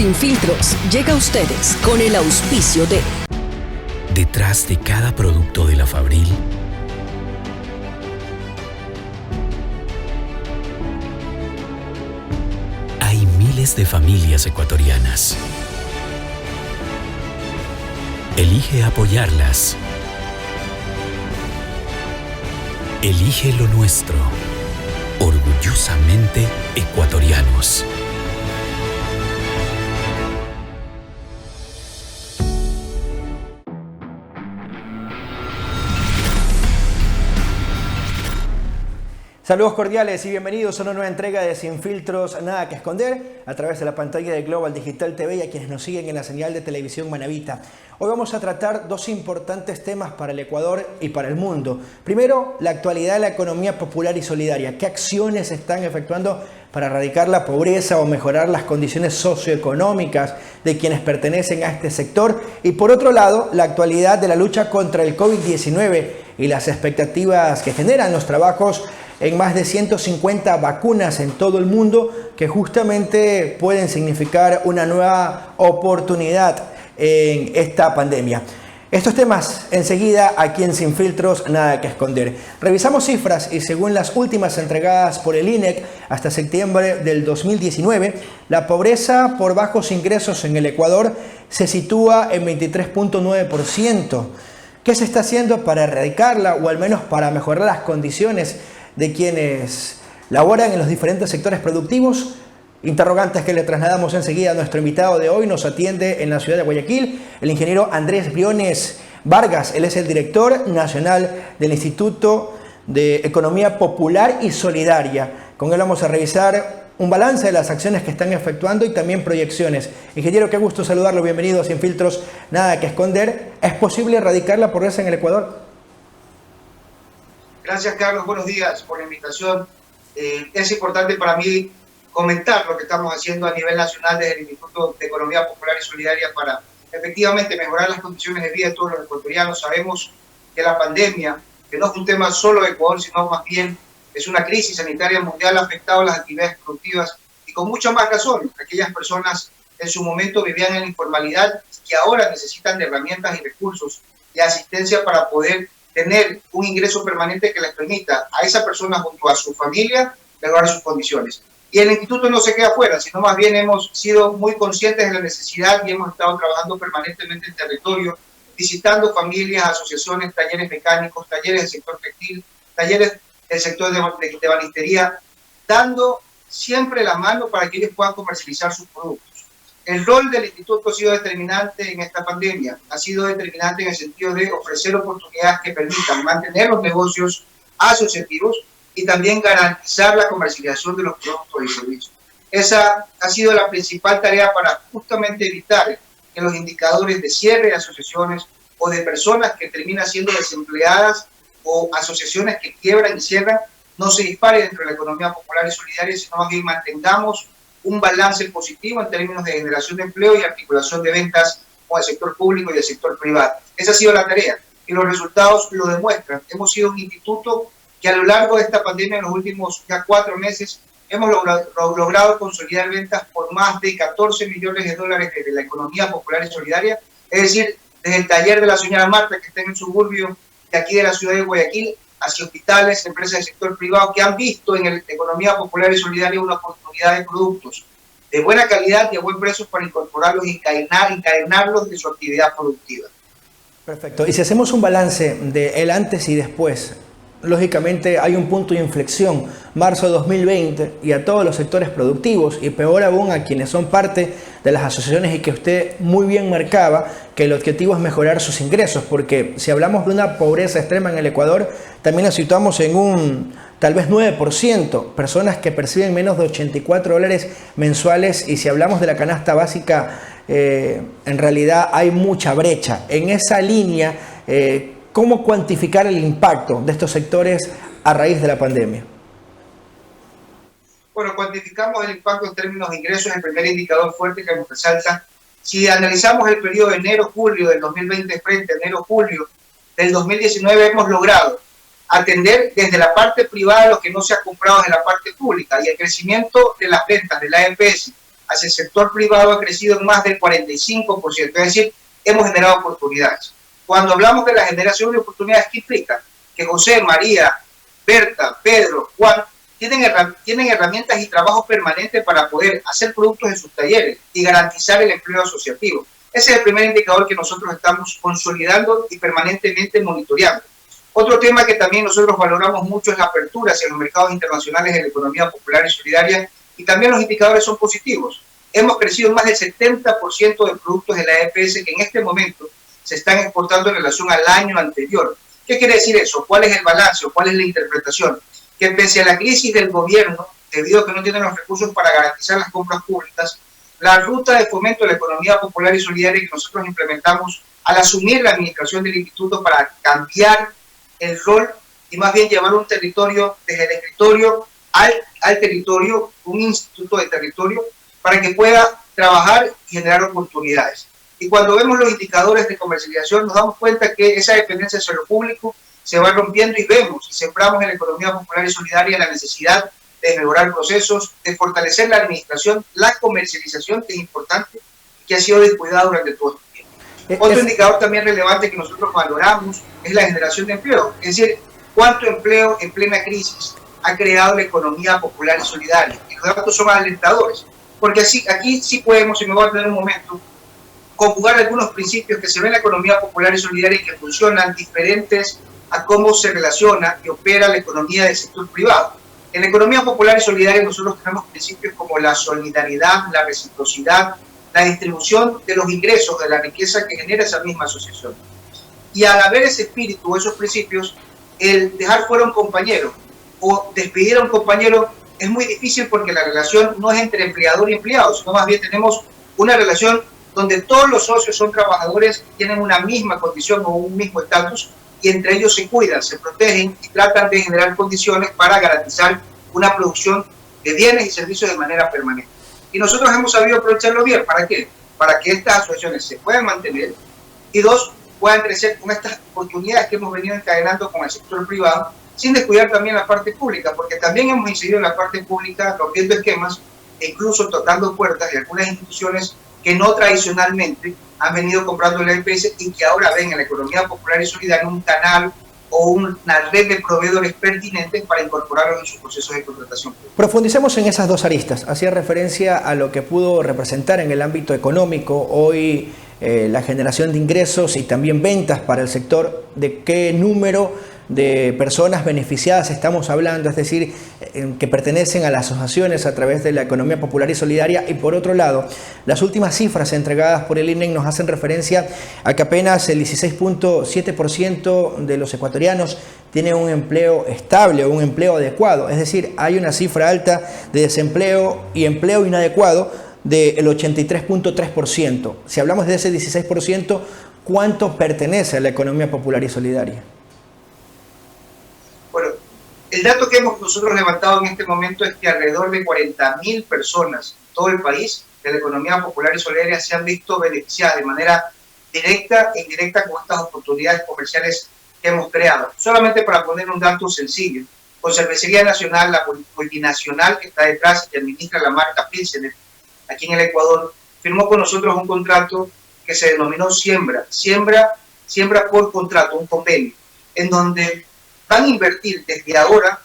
Sin Filtros llega a ustedes con el auspicio de... Detrás de cada producto de la Fabril hay miles de familias ecuatorianas. Elige apoyarlas. Elige lo nuestro. Orgullosamente ecuatorianos. Saludos cordiales y bienvenidos a una nueva entrega de Sin Filtros, Nada que Esconder, a través de la pantalla de Global Digital TV y a quienes nos siguen en la señal de televisión Manavita. Hoy vamos a tratar dos importantes temas para el Ecuador y para el mundo. Primero, la actualidad de la economía popular y solidaria. ¿Qué acciones se están efectuando para erradicar la pobreza o mejorar las condiciones socioeconómicas de quienes pertenecen a este sector? Y por otro lado, la actualidad de la lucha contra el COVID-19 y las expectativas que generan los trabajos en más de 150 vacunas en todo el mundo que justamente pueden significar una nueva oportunidad en esta pandemia. Estos temas enseguida aquí en Sin Filtros, Nada que Esconder. Revisamos cifras y según las últimas entregadas por el INEC hasta septiembre del 2019, la pobreza por bajos ingresos en el Ecuador se sitúa en 23.9%. ¿Qué se está haciendo para erradicarla o al menos para mejorar las condiciones de quienes laboran en los diferentes sectores productivos? Interrogantes que le trasladamos enseguida a nuestro invitado de hoy. Nos atiende en la ciudad de Guayaquil el ingeniero Andrés Briones Vargas. Él es el director nacional del Instituto de Economía Popular y Solidaria. Con él vamos a revisar un balance de las acciones que están efectuando y también proyecciones. Ingeniero, qué gusto saludarlo. Bienvenido a Sin Filtros, Nada que Esconder. ¿Es posible erradicar la pobreza en el Ecuador? Gracias, Carlos. Buenos días por la invitación. Es importante para mí comentar lo que estamos haciendo a nivel nacional desde el Instituto de Economía Popular y Solidaria para efectivamente mejorar las condiciones de vida de todos los ecuatorianos. Sabemos que la pandemia, que no es un tema solo de Ecuador, sino más bien es una crisis sanitaria mundial, ha afectado a las actividades productivas y con mucha más razón. Aquellas personas en su momento vivían en la informalidad y que ahora necesitan de herramientas y recursos y asistencia para poder tener un ingreso permanente que les permita a esa persona junto a su familia mejorar sus condiciones. Y el instituto no se queda fuera, sino más bien hemos sido muy conscientes de la necesidad y hemos estado trabajando permanentemente en territorio, visitando familias, asociaciones, talleres mecánicos, talleres del sector textil, talleres del sector de banistería, dando siempre la mano para que ellos puedan comercializar sus productos. El rol del instituto ha sido determinante en esta pandemia, ha sido determinante en el sentido de ofrecer oportunidades que permitan mantener los negocios asociativos y también garantizar la comercialización de los productos y servicios. Esa ha sido la principal tarea para justamente evitar que los indicadores de cierre de asociaciones o de personas que terminan siendo desempleadas o asociaciones que quiebran y cierran no se dispare dentro de la economía popular y solidaria, sino más bien mantengamos un balance positivo en términos de generación de empleo y articulación de ventas con el sector público y el sector privado. Esa ha sido la tarea y los resultados lo demuestran. Hemos sido un instituto que a lo largo de esta pandemia, en los últimos ya 4 meses, hemos logrado consolidar ventas por más de 14 millones de dólares desde la economía popular y solidaria, es decir, desde el taller de la señora Marta, que está en el suburbio de aquí de la ciudad de Guayaquil, hacia hospitales, empresas del sector privado, que han visto en la economía popular y solidaria una oportunidad de productos de buena calidad y a buen precio para incorporarlos y encadenarlos de su actividad productiva. Perfecto. Y si hacemos un balance de el antes y después, lógicamente hay un punto de inflexión, marzo de 2020, y a todos los sectores productivos, y peor aún a quienes son parte de las asociaciones y que usted muy bien marcaba, que el objetivo es mejorar sus ingresos, porque si hablamos de una pobreza extrema en el Ecuador, también nos situamos en un tal vez 9%, personas que perciben menos de 84 dólares mensuales, y si hablamos de la canasta básica, en realidad hay mucha brecha. En esa línea, ¿cómo cuantificar el impacto de estos sectores a raíz de la pandemia? Bueno, cuantificamos el impacto en términos de ingresos, el primer indicador fuerte que nos resalta. Si analizamos el periodo de enero-julio del 2020 frente a enero-julio del 2019, hemos logrado atender desde la parte privada lo que no se ha comprado desde la parte pública, y el crecimiento de las ventas de la EPS hacia el sector privado ha crecido en más del 45%, es decir, hemos generado oportunidades. Cuando hablamos de la generación de oportunidades, ¿qué implica? Que José, María, Berta, Pedro, Juan tienen herramientas y trabajo permanente para poder hacer productos en sus talleres y garantizar el empleo asociativo. Ese es el primer indicador que nosotros estamos consolidando y permanentemente monitoreando. Otro tema que también nosotros valoramos mucho es la apertura hacia los mercados internacionales de la economía popular y solidaria, y también los indicadores son positivos. Hemos crecido en más del 70% de productos de la EPS que en este momento se están exportando en relación al año anterior. ¿Qué quiere decir eso? ¿Cuál es el balance o cuál es la interpretación? Que pese a la crisis del gobierno, debido a que no tienen los recursos para garantizar las compras públicas, la ruta de fomento de la economía popular y solidaria que nosotros implementamos al asumir la administración del instituto para cambiar el rol y más bien llevar un territorio desde el escritorio al territorio, un instituto de territorio, para que pueda trabajar y generar oportunidades. Y cuando vemos los indicadores de comercialización nos damos cuenta que esa dependencia hacia lo público se va rompiendo y vemos y sembramos en la economía popular y solidaria la necesidad de mejorar procesos, de fortalecer la administración, la comercialización, que es importante, que ha sido descuidada durante todo este tiempo. Otro indicador también relevante que nosotros valoramos es la generación de empleo, es decir, cuánto empleo en plena crisis ha creado la economía popular y solidaria. Y los datos son alentadores, porque aquí sí podemos, y me voy a tener un momento, conjugar algunos principios que se ven en la economía popular y solidaria y que funcionan diferentes a cómo se relaciona y opera la economía del sector privado. En la economía popular y solidaria nosotros tenemos principios como la solidaridad, la reciprocidad, la distribución de los ingresos, de la riqueza que genera esa misma asociación. Y al haber ese espíritu, esos principios, el dejar fuera a un compañero o despedir a un compañero es muy difícil porque la relación no es entre empleador y empleado, sino más bien tenemos una relación donde todos los socios son trabajadores, tienen una misma condición o un mismo estatus, y entre ellos se cuidan, se protegen y tratan de generar condiciones para garantizar una producción de bienes y servicios de manera permanente. Y nosotros hemos sabido aprovecharlo bien. ¿Para qué? Para que estas asociaciones se puedan mantener y dos, puedan crecer con estas oportunidades que hemos venido encadenando con el sector privado, sin descuidar también la parte pública, porque también hemos incidido en la parte pública rompiendo esquemas e incluso tocando puertas de algunas instituciones que no tradicionalmente han venido comprando la EPS y que ahora ven en la economía popular y solidaria un canal o una red de proveedores pertinentes para incorporarlos en sus procesos de contratación pública. Profundicemos en esas dos aristas. Hacía referencia a lo que pudo representar en el ámbito económico hoy la generación de ingresos y también ventas para el sector. ¿De qué número de personas beneficiadas estamos hablando? Es decir, que pertenecen a las asociaciones a través de la economía popular y solidaria. Y por otro lado, las últimas cifras entregadas por el INEC nos hacen referencia a que apenas el 16.7% de los ecuatorianos tienen un empleo estable o un empleo adecuado. Es decir, hay una cifra alta de desempleo y empleo inadecuado del 83.3%. Si hablamos de ese 16%, ¿cuánto pertenece a la economía popular y solidaria? Bueno, el dato que hemos nosotros levantado en este momento es que alrededor de 40.000 personas en todo el país de la economía popular y solidaria se han visto beneficiadas de manera directa e indirecta con estas oportunidades comerciales que hemos creado. Solamente para poner un dato sencillo, con Cervecería Nacional, la multinacional que está detrás y que administra la marca Pilsener, aquí en el Ecuador, firmó con nosotros un contrato que se denominó Siembra por contrato, un convenio, en donde van a invertir desde ahora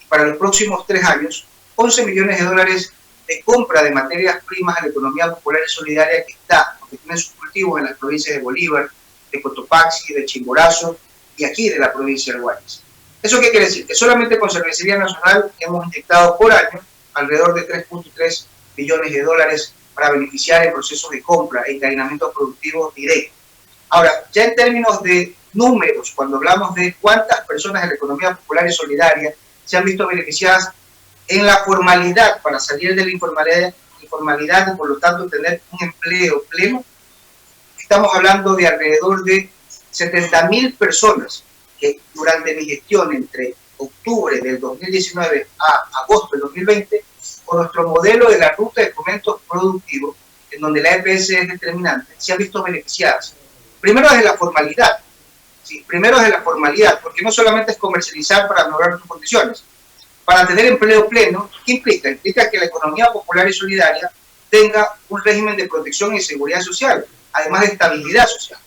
y para los próximos 3 años 11 millones de dólares de compra de materias primas a la economía popular y solidaria que está, porque tienen sus cultivos en las provincias de Bolívar, de Cotopaxi, de Chimborazo y aquí de la provincia del Guayas. ¿Eso qué quiere decir? Que solamente con Cervecería Nacional hemos inyectado por año alrededor de 3.3 millones de dólares para beneficiar en procesos de compra e encadenamientos productivos directos. Ahora, ya en términos de números, cuando hablamos de cuántas personas de la economía popular y solidaria se han visto beneficiadas en la formalidad para salir de la informalidad y por lo tanto tener un empleo pleno, estamos hablando de alrededor de 70.000 personas que durante mi gestión entre octubre del 2019 a agosto del 2020, con nuestro modelo de la ruta de fomento productivo, en donde la EPS es determinante, se han visto beneficiadas. Primero desde la formalidad, ¿sí? Primero desde la formalidad, porque no solamente es comercializar para mejorar tus condiciones. Para tener empleo pleno, ¿qué implica? Implica que la economía popular y solidaria tenga un régimen de protección y seguridad social, además de estabilidad social.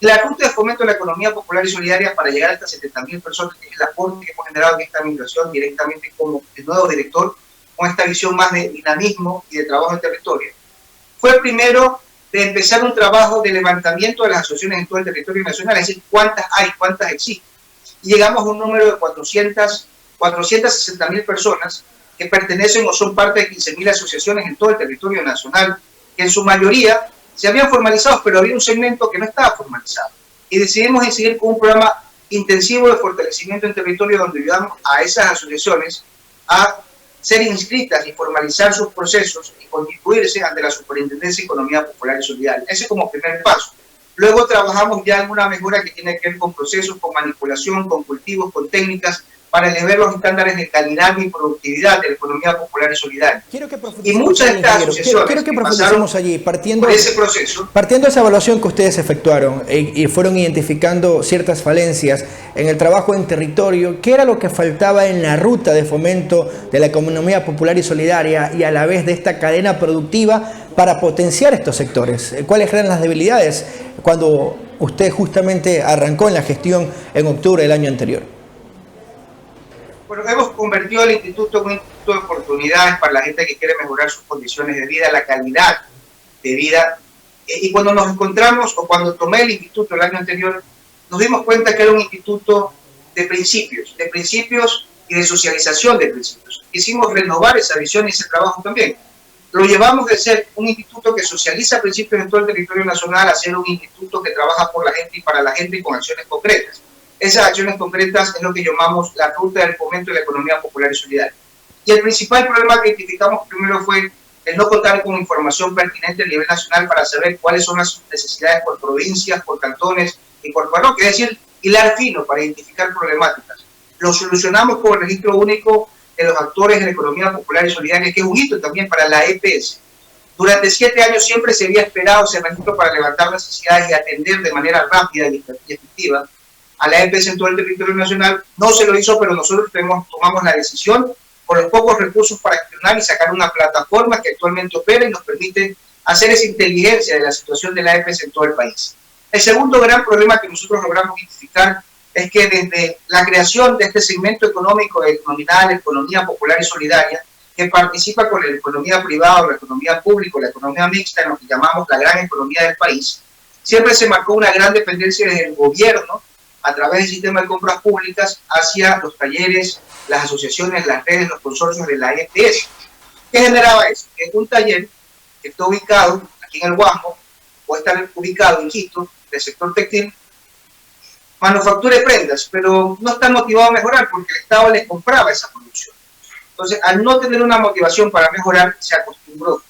La ruta de fomento de la economía popular y solidaria para llegar a estas 70.000 personas, que es el aporte que hemos generado en esta migración directamente como el nuevo director, con esta visión más de dinamismo y de trabajo en territorio, fue primero de empezar un trabajo de levantamiento de las asociaciones en todo el territorio nacional, es decir, cuántas hay, cuántas existen. Y llegamos a un número de 460.000 personas que pertenecen o son parte de 15.000 asociaciones en todo el territorio nacional, que en su mayoría se habían formalizado, pero había un segmento que no estaba formalizado. Y decidimos seguir con un programa intensivo de fortalecimiento en territorio donde ayudamos a esas asociaciones a ser inscritas y formalizar sus procesos y constituirse ante la Superintendencia de Economía Popular y Solidaria. Ese como primer paso. Luego trabajamos ya en una mejora que tiene que ver con procesos, con manipulación, con cultivos, con técnicas, para elevar los estándares de calidad y productividad de la economía popular y solidaria. Y muchas de estas asociaciones que pasaron allí, partiendo de ese proceso, partiendo de esa evaluación que ustedes efectuaron y fueron identificando ciertas falencias en el trabajo en territorio, ¿qué era lo que faltaba en la ruta de fomento de la economía popular y solidaria y a la vez de esta cadena productiva para potenciar estos sectores? ¿Cuáles eran las debilidades cuando usted justamente arrancó en la gestión en octubre del año anterior? Bueno, hemos convertido el instituto en un instituto de oportunidades para la gente que quiere mejorar sus condiciones de vida, la calidad de vida. Y cuando nos encontramos, o cuando tomé el instituto el año anterior, nos dimos cuenta que era un instituto de principios y de socialización de principios. Quisimos renovar esa visión y ese trabajo también. Lo llevamos de ser un instituto que socializa principios en todo el territorio nacional a ser un instituto que trabaja por la gente y para la gente y con acciones concretas. Esas acciones concretas es lo que llamamos la ruta del fomento de la economía popular y solidaria. Y el principal problema que identificamos primero fue el no contar con información pertinente a nivel nacional para saber cuáles son las necesidades por provincias, por cantones y por parroquias, es decir, hilar fino para identificar problemáticas. Lo solucionamos con el registro único de los actores de la economía popular y solidaria, que es un hito también para la EPS. Durante 7 años siempre se había esperado ese registro para levantar necesidades y atender de manera rápida y efectiva a la EPS en todo el territorio nacional. No se lo hizo, pero nosotros tomamos la decisión con los pocos recursos para gestionar y sacar una plataforma que actualmente opera y nos permite hacer esa inteligencia de la situación de la EPS en todo el país. El segundo gran problema que nosotros logramos identificar es que desde la creación de este segmento económico denominado economía popular y solidaria, que participa con la economía privada, la economía pública, la economía mixta, en lo que llamamos la gran economía del país, siempre se marcó una gran dependencia desde el gobierno a través del sistema de compras públicas hacia los talleres, las asociaciones, las redes, los consorcios de la EPS. ¿Qué generaba eso? Que un taller que está ubicado aquí en el Guasmo, o está ubicado en Quito, del sector textil, manufacture prendas, pero no está motivado a mejorar porque el Estado les compraba esa producción. Entonces, al no tener una motivación para mejorar, se acostumbró.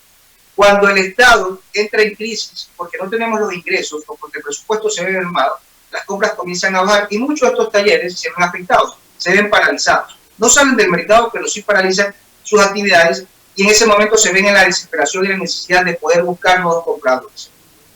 Cuando el Estado entra en crisis porque no tenemos los ingresos o porque el presupuesto se ve mermado, las compras comienzan a bajar y muchos de estos talleres se ven afectados, se ven paralizados. No salen del mercado, pero sí paralizan sus actividades y en ese momento se ven en la desesperación y la necesidad de poder buscar nuevos compradores.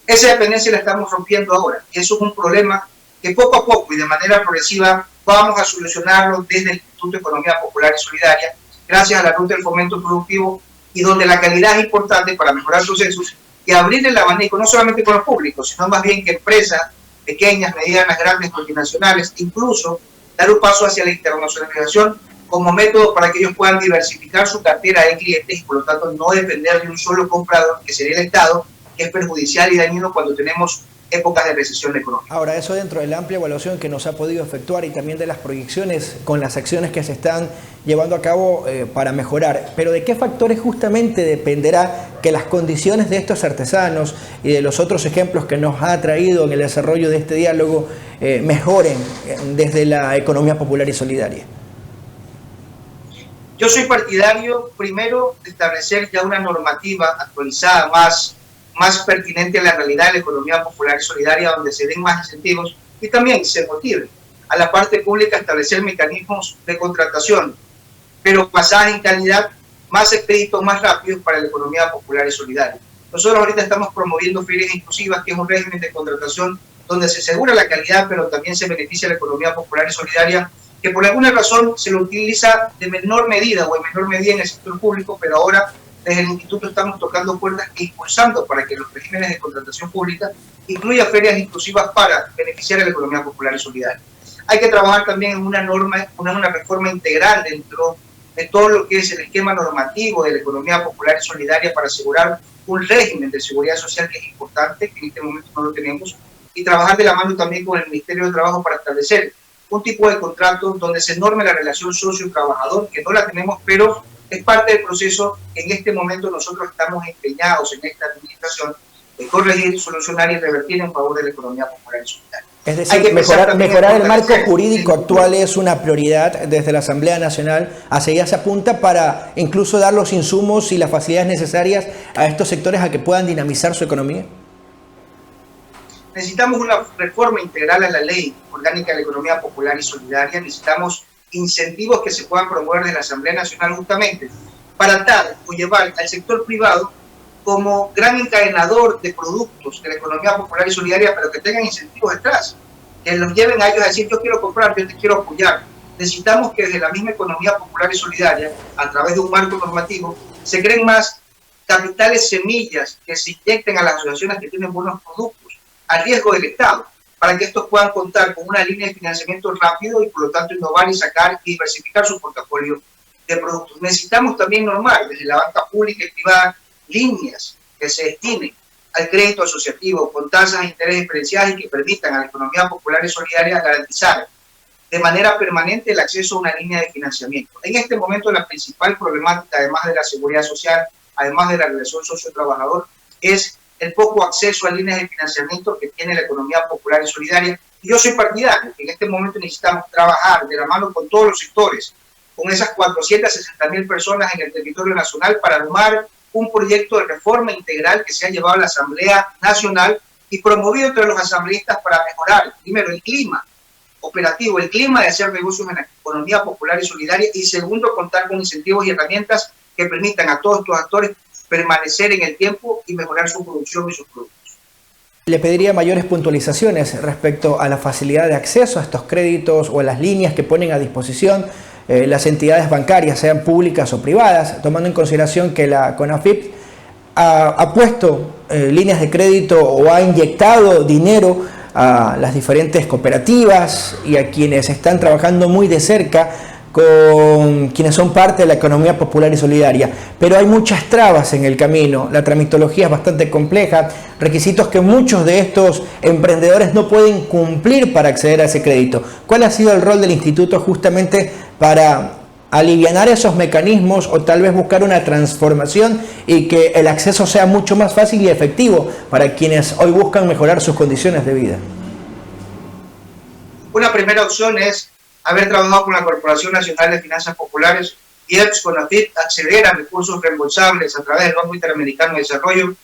Esa dependencia la estamos rompiendo ahora y eso es un problema que poco a poco y de manera progresiva vamos a solucionarlo desde el Instituto de Economía Popular y Solidaria, gracias a la ruta del fomento productivo y donde la calidad es importante para mejorar procesos y abrir el abanico no solamente con los públicos, sino más bien que empresas pequeñas, medianas, grandes, multinacionales, incluso dar un paso hacia la internacionalización como método para que ellos puedan diversificar su cartera de clientes y por lo tanto no depender de un solo comprador, que sería el Estado, que es perjudicial y dañino cuando tenemos épocas de recesión económica. Ahora, eso dentro de la amplia evaluación que nos ha podido efectuar y también de las proyecciones con las acciones que se están llevando a cabo para mejorar, pero ¿de qué factores justamente dependerá que las condiciones de estos artesanos y de los otros ejemplos que nos ha traído en el desarrollo de este diálogo mejoren desde la economía popular y solidaria? Yo soy partidario, primero, de establecer ya una normativa actualizada, más pertinente a la realidad de la economía popular y solidaria, donde se den más incentivos y también se motive a la parte pública a establecer mecanismos de contratación, pero basadas en calidad, más expeditos, más rápidos para la economía popular y solidaria. Nosotros ahorita estamos promoviendo ferias inclusivas, que es un régimen de contratación donde se asegura la calidad, pero también se beneficia la economía popular y solidaria, que por alguna razón se lo utiliza de menor medida o en menor medida en el sector público, pero ahora desde el instituto estamos tocando puertas e impulsando para que los regímenes de contratación pública incluyan ferias inclusivas para beneficiar a la economía popular y solidaria. Hay que trabajar también en una reforma integral dentro de todo lo que es el esquema normativo de la economía popular y solidaria para asegurar un régimen de seguridad social que es importante, que en este momento no lo tenemos, y trabajar de la mano también con el Ministerio de Trabajo para establecer un tipo de contrato donde se norme la relación socio-trabajador, que no la tenemos, pero es parte del proceso que en este momento nosotros estamos empeñados en esta administración de corregir, solucionar y revertir en favor de la economía popular y solidaria. Es decir, mejorar el marco jurídico actual es una prioridad desde la Asamblea Nacional. Hacia allá se apunta para incluso dar los insumos y las facilidades necesarias a estos sectores a que puedan dinamizar su economía. Necesitamos una reforma integral a la ley orgánica de la economía popular y solidaria. Necesitamos incentivos que se puedan promover desde la Asamblea Nacional justamente para dar o llevar al sector privado como gran encadenador de productos de la economía popular y solidaria, pero que tengan incentivos detrás, que los lleven a ellos a decir: yo quiero comprar, yo te quiero apoyar. Necesitamos que desde la misma economía popular y solidaria, a través de un marco normativo, se creen más capitales semillas que se inyecten a las asociaciones que tienen buenos productos, a riesgo del Estado, para que estos puedan contar con una línea de financiamiento rápido y por lo tanto innovar y sacar y diversificar su portafolio de productos. Necesitamos también normar desde la banca pública y privada líneas que se destinen al crédito asociativo con tasas de interés diferenciadas y que permitan a la economía popular y solidaria garantizar de manera permanente el acceso a una línea de financiamiento. En este momento la principal problemática, además de la seguridad social, además de la relación socio-trabajador, es el poco acceso a líneas de financiamiento que tiene la economía popular y solidaria. Y yo soy partidario que en este momento necesitamos trabajar de la mano con todos los sectores, con esas 460.000 personas en el territorio nacional para armar un proyecto de reforma integral que se ha llevado a la Asamblea Nacional y promovido entre los asambleístas para mejorar, primero, el clima operativo, el clima de hacer negocios en la economía popular y solidaria, y segundo, contar con incentivos y herramientas que permitan a todos estos actores permanecer en el tiempo y mejorar su producción y sus productos. Le pediría mayores puntualizaciones respecto a la facilidad de acceso a estos créditos o a las líneas que ponen a disposición las entidades bancarias, sean públicas o privadas, tomando en consideración que la CONAFIP ha puesto líneas de crédito o ha inyectado dinero a las diferentes cooperativas y a quienes están trabajando muy de cerca con quienes son parte de la economía popular y solidaria. Pero hay muchas trabas en el camino, la tramitología es bastante compleja, requisitos que muchos de estos emprendedores no pueden cumplir para acceder a ese crédito. ¿Cuál ha sido el rol del instituto justamente para alivianar esos mecanismos o tal vez buscar una transformación y que el acceso sea mucho más fácil y efectivo para quienes hoy buscan mejorar sus condiciones de vida? Una primera opción es haber trabajado con la Corporación Nacional de Finanzas Populares y CONAFIP acceder a recursos reembolsables a través del Banco Interamericano de Desarrollo.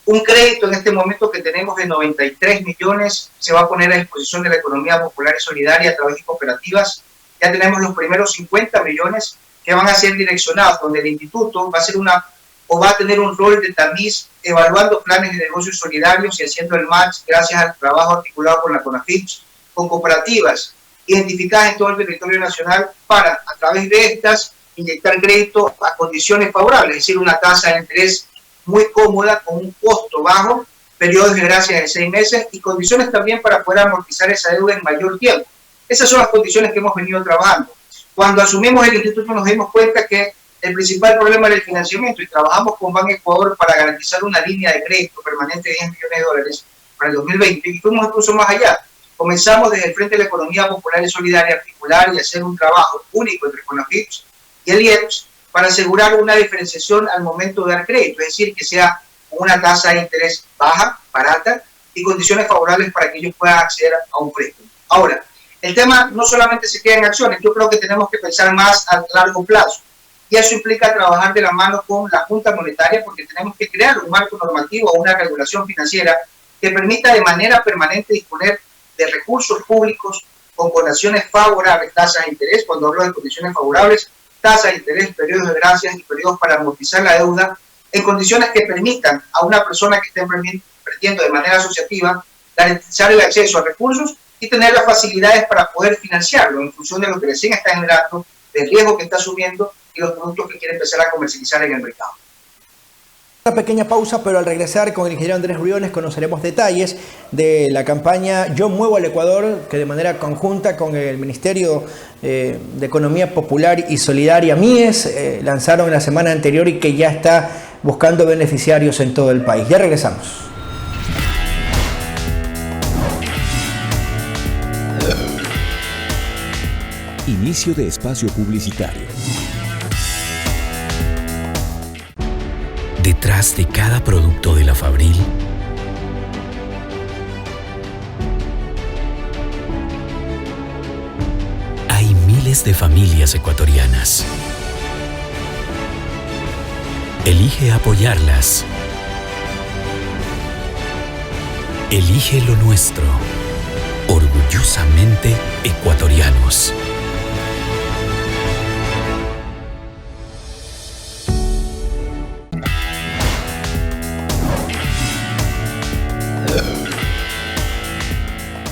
Un crédito en este momento que tenemos de 93 millones se va a poner a disposición de la economía popular y solidaria a través de cooperativas. Ya tenemos los primeros 50 millones que van a ser direccionados, donde el instituto va a tener un rol de tamiz, evaluando planes de negocios solidarios y haciendo el match gracias al trabajo articulado con la CONAFIP, con cooperativas identificadas en todo el territorio nacional para, a través de estas, inyectar crédito a condiciones favorables, es decir, una tasa de interés muy cómoda, con un costo bajo, periodos de gracia de 6 meses y condiciones también para poder amortizar esa deuda en mayor tiempo. Esas son las condiciones que hemos venido trabajando. Cuando asumimos el instituto nos dimos cuenta que el principal problema era el financiamiento y trabajamos con Ban Ecuador para garantizar una línea de crédito permanente de $10 millones para el 2020 y fuimos incluso más allá. Comenzamos desde el Frente de la Economía Popular y Solidaria a articular y hacer un trabajo único entre CONAFIP y el IEPS para asegurar una diferenciación al momento de dar crédito, es decir, que sea una tasa de interés baja, barata y condiciones favorables para que ellos puedan acceder a un préstamo. Ahora, el tema no solamente se queda en acciones, yo creo que tenemos que pensar más a largo plazo y eso implica trabajar de la mano con la Junta Monetaria porque tenemos que crear un marco normativo o una regulación financiera que permita de manera permanente disponer de recursos públicos con condiciones favorables, tasas de interés, cuando hablo de condiciones favorables, tasas de interés, periodos de gracias y periodos para amortizar la deuda, en condiciones que permitan a una persona que esté emprendiendo de manera asociativa garantizar el acceso a recursos y tener las facilidades para poder financiarlo en función de lo que recién está generando, del riesgo que está asumiendo y los productos que quiere empezar a comercializar en el mercado. Una pequeña pausa, pero al regresar con el ingeniero Andrés Briones conoceremos detalles de la campaña Yo Muevo al Ecuador, que de manera conjunta con el Ministerio de Economía Popular y Solidaria, MIES, lanzaron la semana anterior y que ya está buscando beneficiarios en todo el país. Ya regresamos. Inicio de espacio publicitario. Detrás de cada producto de la Fabril hay miles de familias ecuatorianas. Elige apoyarlas. Elige lo nuestro. Orgullosamente ecuatorianos.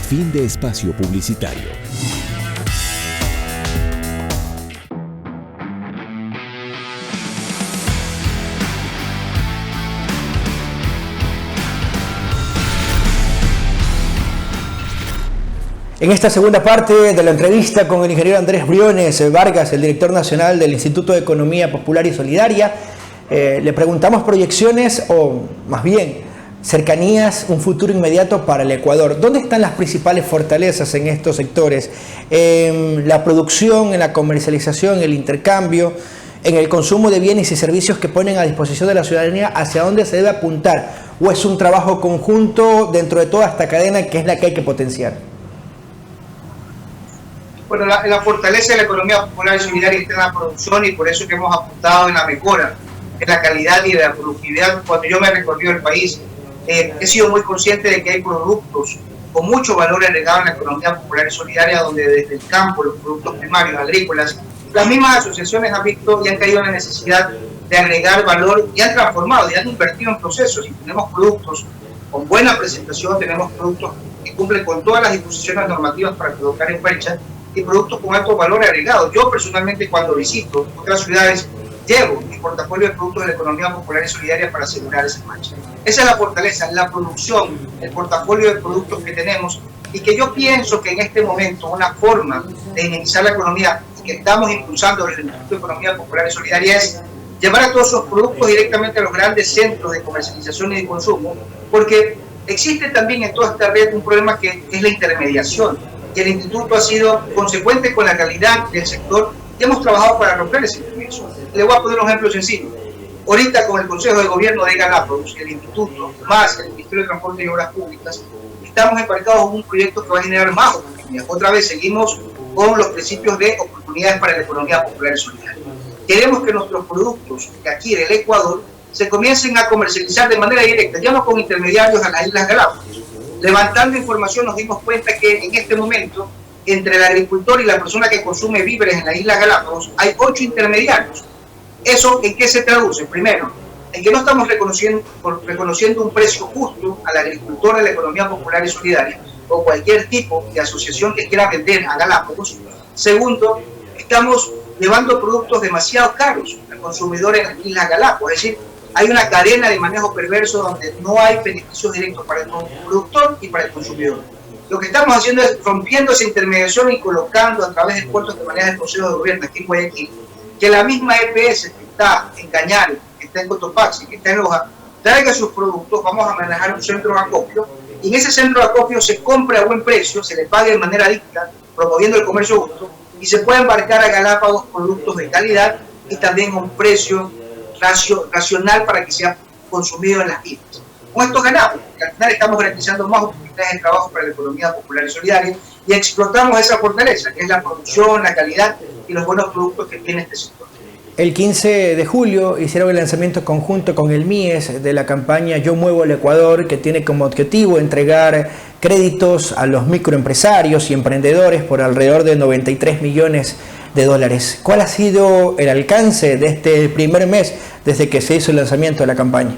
Fin de espacio publicitario. En esta segunda parte de la entrevista con el ingeniero Andrés Briones Vargas, el director nacional del Instituto de Economía Popular y Solidaria, le preguntamos proyecciones o más bien cercanías, un futuro inmediato para el Ecuador. ¿Dónde están las principales fortalezas en estos sectores? En la producción, en la comercialización, en el intercambio, en el consumo de bienes y servicios que ponen a disposición de la ciudadanía. ¿Hacia dónde se debe apuntar? ¿O es un trabajo conjunto dentro de toda esta cadena que es la que hay que potenciar? Bueno, la fortaleza de la economía popular y solidaria está en la producción, y por eso que hemos apuntado en la mejora en la calidad y de la productividad. Cuando yo me he recorrido el país, he sido muy consciente de que hay productos con mucho valor agregado en la economía popular y solidaria, donde desde el campo, los productos primarios, agrícolas, las mismas asociaciones han visto y han caído en la necesidad de agregar valor y han transformado y han invertido en procesos. Y tenemos productos con buena presentación, tenemos productos que cumplen con todas las disposiciones normativas para colocar en fecha y productos con alto valor agregado. Yo personalmente, cuando visito otras ciudades, llevo mi portafolio de productos de la economía popular y solidaria para asegurar esa marcha. Esa es la fortaleza, la producción, el portafolio de productos que tenemos, y que yo pienso que en este momento una forma de dinamizar la economía que estamos impulsando desde el Instituto de Economía Popular y Solidaria es llevar a todos esos productos directamente a los grandes centros de comercialización y de consumo, porque existe también en toda esta red un problema que es la intermediación, y el Instituto ha sido consecuente con la calidad del sector y hemos trabajado para romper ese intermedio. Le voy a poner un ejemplo sencillo. Ahorita con el Consejo de Gobierno de Galápagos, el Instituto, más el Ministerio de Transporte y Obras Públicas, estamos embarcados en un proyecto que va a generar más oportunidades. Otra vez seguimos con los principios de oportunidades para la economía popular y solidaria. Queremos que nuestros productos que aquí del Ecuador se comiencen a comercializar de manera directa, ya no con intermediarios a las Islas Galápagos. Levantando información nos dimos cuenta que en este momento, entre el agricultor y la persona que consume víveres en las Islas Galápagos, hay 8 intermediarios. ¿Eso en qué se traduce? Primero, en que no estamos reconociendo un precio justo al agricultor de la economía popular y solidaria o cualquier tipo de asociación que quiera vender a Galápagos. Segundo, estamos llevando productos demasiado caros al consumidor en las Islas Galápagos, es decir, hay una cadena de manejo perverso donde no hay beneficios directos para el productor y para el consumidor. Lo que estamos haciendo es rompiendo esa intermediación y colocando a través de puertos que maneja el Consejo de Gobierno aquí en Guayaquil, que la misma EPS que está en Cañari, que está en Cotopaxi, que está en Loja, traiga sus productos. Vamos a manejar un centro de acopio, y en ese centro de acopio se compra a buen precio, se le paga de manera dicta, promoviendo el comercio justo, y se puede embarcar a Galápagos productos de calidad y también a un precio racional para que sea consumido en las islas. Con esto ganamos, porque al final estamos garantizando más oportunidades de trabajo para la economía popular y solidaria y explotamos esa fortaleza, que es la producción, la calidad y los buenos productos que tiene este sector. El 15 de julio hicieron el lanzamiento conjunto con el MIES de la campaña Yo Muevo al Ecuador, que tiene como objetivo entregar créditos a los microempresarios y emprendedores por alrededor de 93 millones de dólares. ¿Cuál ha sido el alcance de este primer mes desde que se hizo el lanzamiento de la campaña?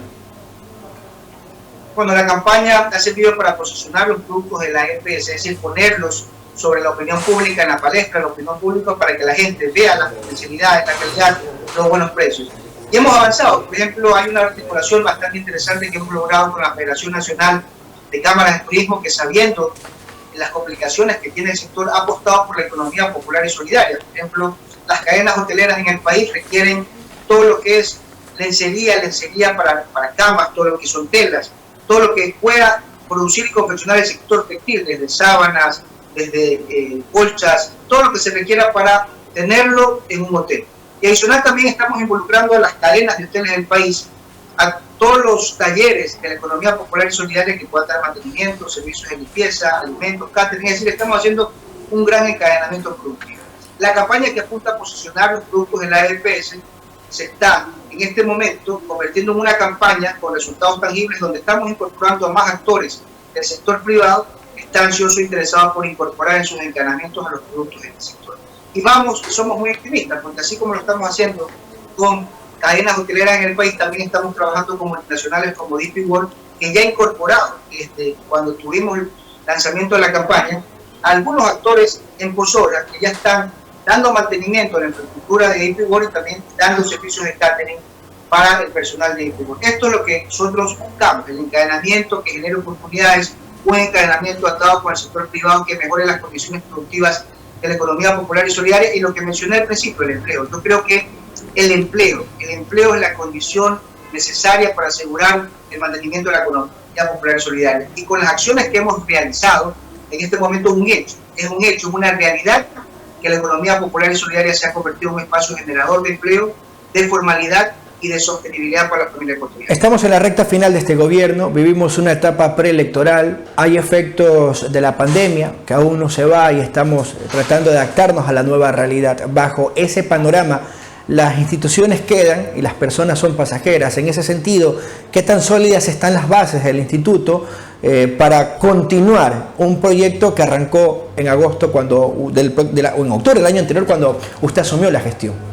Bueno, la campaña ha servido para posicionar los productos de la EPS, es decir, ponerlos sobre la opinión pública, en la palestra de la opinión pública, para que la gente vea las potencialidades, la calidad, los buenos precios. Y hemos avanzado. Por ejemplo, hay una articulación bastante interesante que hemos logrado con la Federación Nacional de Cámaras de Turismo, que sabiendo las complicaciones que tiene el sector, ha apostado por la economía popular y solidaria. Por ejemplo, las cadenas hoteleras en el país requieren todo lo que es lencería para camas, todo lo que son telas, todo lo que pueda producir y confeccionar el sector textil, desde sábanas, desde colchas, todo lo que se requiera para tenerlo en un hotel. Y adicional también estamos involucrando a las cadenas de hoteles del país, a todos los talleres de la economía popular y solidaria que puedan dar mantenimiento, servicios de limpieza, alimentos, catering, es decir, estamos haciendo un gran encadenamiento productivo. La campaña que apunta a posicionar los productos de la EPS se está en este momento convirtiendo en una campaña con resultados tangibles donde estamos incorporando a más actores del sector privado que están ansiosos e interesados por incorporar en sus encadenamientos a los productos del sector. Y somos muy optimistas, porque así como lo estamos haciendo con cadenas hoteleras en el país, también estamos trabajando con multinacionales como DP World, que ya ha incorporado, cuando tuvimos el lanzamiento de la campaña, algunos actores en Pozola que ya están dando mantenimiento a la infraestructura de DP World y también dando servicios de catering para el personal de DP World. Esto es lo que nosotros buscamos, el encadenamiento que genere oportunidades, un encadenamiento atado con el sector privado que mejore las condiciones productivas de la economía popular y solidaria, y lo que mencioné al principio, el empleo. Yo creo que el empleo es la condición necesaria para asegurar el mantenimiento de la economía popular y solidaria. Y con las acciones que hemos realizado, en este momento es una realidad que la economía popular y solidaria se ha convertido en un espacio generador de empleo, de formalidad y de sostenibilidad para la familia ecuatoriana. Estamos en la recta final de este gobierno, vivimos una etapa preelectoral, hay efectos de la pandemia que aún no se va y estamos tratando de adaptarnos a la nueva realidad. Bajo ese panorama, las instituciones quedan y las personas son pasajeras. En ese sentido, ¿qué tan sólidas están las bases del instituto para continuar un proyecto que arrancó en agosto o en octubre del año anterior, cuando usted asumió la gestión?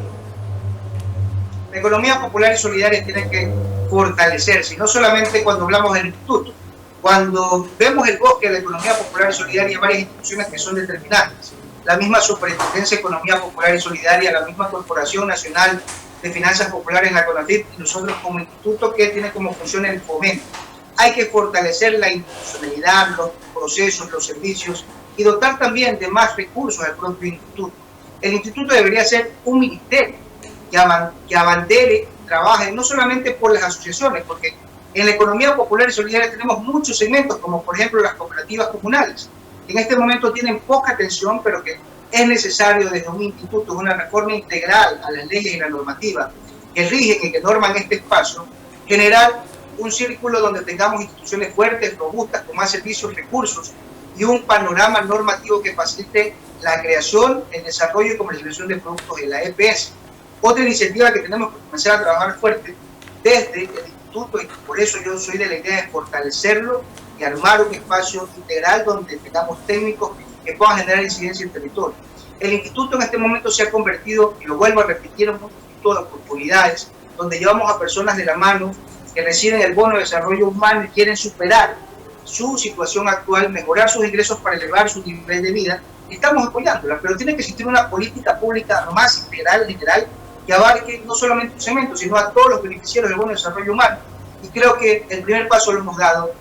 La economía popular y solidaria tiene que fortalecerse, y no solamente cuando hablamos del instituto. Cuando vemos el bosque de la economía popular y solidaria, hay varias instituciones que son determinantes. La misma Superintendencia de Economía Popular y Solidaria, la misma Corporación Nacional de Finanzas Populares, la CONAFIP, y nosotros como instituto que tiene como función el fomento. Hay que fortalecer la institucionalidad, los procesos, los servicios, y dotar también de más recursos al propio instituto. El instituto debería ser un ministerio que abandere, trabaje no solamente por las asociaciones, porque en la economía popular y solidaria tenemos muchos segmentos, como por ejemplo las cooperativas comunales, que en este momento tienen poca atención, pero que es necesario desde un instituto, una reforma integral a las leyes y la normativa que rigen y que norman este espacio, generar un círculo donde tengamos instituciones fuertes, robustas, con más servicios, recursos y un panorama normativo que facilite la creación, el desarrollo y comercialización de productos de la EPS. Otra iniciativa que tenemos que comenzar a trabajar fuerte desde el instituto, y por eso yo soy de la idea de fortalecerlo y armar un espacio integral donde tengamos técnicos que puedan generar incidencia en el territorio. El instituto en este momento se ha convertido, y lo vuelvo a repetir, en un instituto de oportunidades, donde llevamos a personas de la mano que reciben el bono de desarrollo humano y quieren superar su situación actual, mejorar sus ingresos para elevar su nivel de vida. Estamos apoyándola, pero tiene que existir una política pública más integral, general, que abarque no solamente un segmento, sino a todos los beneficiarios del bono de desarrollo humano. Y creo que el primer paso lo hemos dado